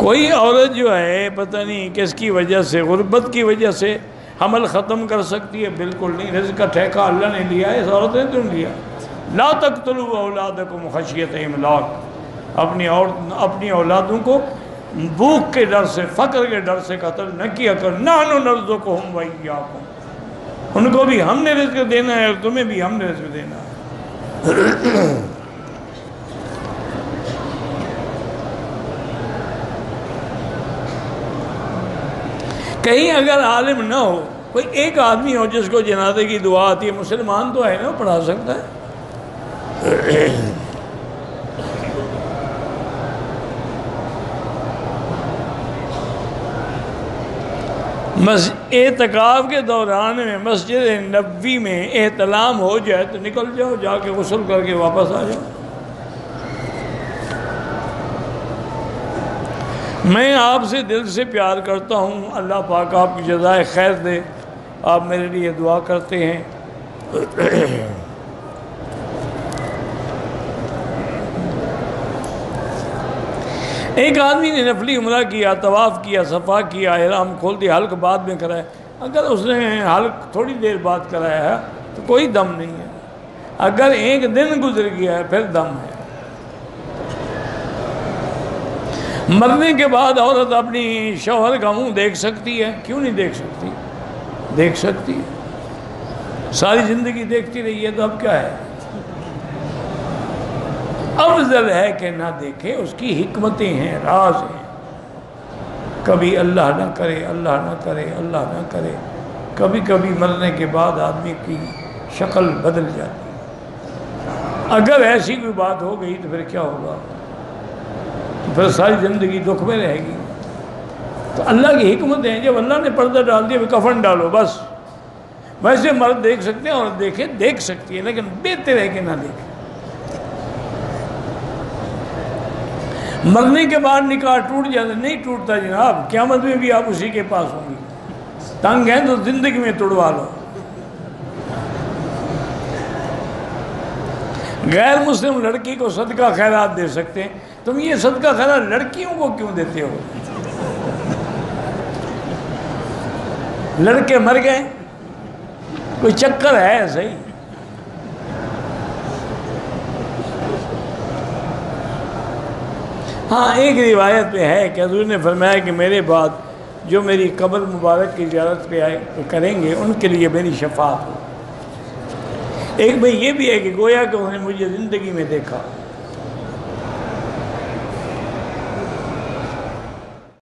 کوئی عورت جو ہے پتہ نہیں کس کی وجہ سے، غربت کی وجہ سے حمل ختم کر سکتی ہے؟ بالکل نہیں۔ رزق کا ٹھیکہ اللہ نے لیا ہے، اس عورت نے تو نہیں لیا۔ لا تقتلوا اولادکم خشیۃ املاق، اپنی اولادوں کو بھوک کے ڈر سے، فقر کے ڈر سے قتل نہ کیا کر۔ نحن نرزقہم وایاکم، ان کو بھی ہم نے رزق دینا ہے اور تمہیں بھی ہم نے رزق دینا ہے۔ کہیں اگر عالم نہ ہو، کوئی ایک آدمی ہو جس کو جنازے کی دعا آتی ہے، مسلمان تو ہے نا، وہ پڑھا سکتا ہے۔ اعتکاف کے دوران میں مسجد نبوی میں احتلام ہو جائے تو نکل جاؤ، جا کے غسل کر کے واپس آ جاؤ۔ میں آپ سے دل سے پیار کرتا ہوں، اللہ پاک آپ کی جزائے خیر دے، آپ میرے لیے دعا کرتے ہیں۔ ایک آدمی نے نفلی عمرہ کیا، طواف کیا، صفا کیا، احرام کھول دیا، حلق بعد میں کرایا۔ اگر اس نے حلق تھوڑی دیر بعد کرایا ہے تو کوئی دم نہیں ہے، اگر ایک دن گزر گیا ہے پھر دم ہے۔ مرنے کے بعد عورت اپنی شوہر کا منہ دیکھ سکتی ہے؟ کیوں نہیں دیکھ سکتی؟ دیکھ سکتی ہے، ساری زندگی دیکھتی رہی ہے تو اب کیا ہے؟ افضل ہے کہ نہ دیکھے، اس کی حکمتیں ہیں، راز ہیں۔ کبھی اللہ نہ کرے، اللہ نہ کرے، اللہ نہ کرے، کبھی کبھی مرنے کے بعد آدمی کی شکل بدل جاتی ہے۔ اگر ایسی کوئی بات ہو گئی تو پھر کیا ہوگا؟ پھر ساری زندگی دکھ میں رہے گی۔ تو اللہ کی حکمت ہے، جب اللہ نے پردہ ڈال دیا کفن ڈالو بس۔ ویسے مرد دیکھ سکتے ہیں، عورت دیکھ سکتی ہے، لیکن بہتر ہے کہ نہ دیکھیں۔ مرنے کے بعد نکاح ٹوٹ جاتا؟ نہیں ٹوٹتا جناب، قیامت میں بھی آپ اسی کے پاس ہوں گی۔ تنگ ہیں تو زندگی میں توڑوا لو۔ غیر مسلم لڑکی کو صدقہ خیرات دے سکتے ہیں، تم یہ صدقہ خیرات لڑکیوں کو کیوں دیتے ہو؟ لڑکے مر گئے، کوئی چکر ہے صحیح؟ ہاں ایک روایت پہ ہے کہ حضور نے فرمایا کہ میرے بعد جو میری قبر مبارک کی زیارت پہ کریں گے ان کے لیے میری شفاعت ہو۔ ایک بھئی یہ بھی ہے کہ گویا کہ انہوں نے مجھے زندگی میں دیکھا۔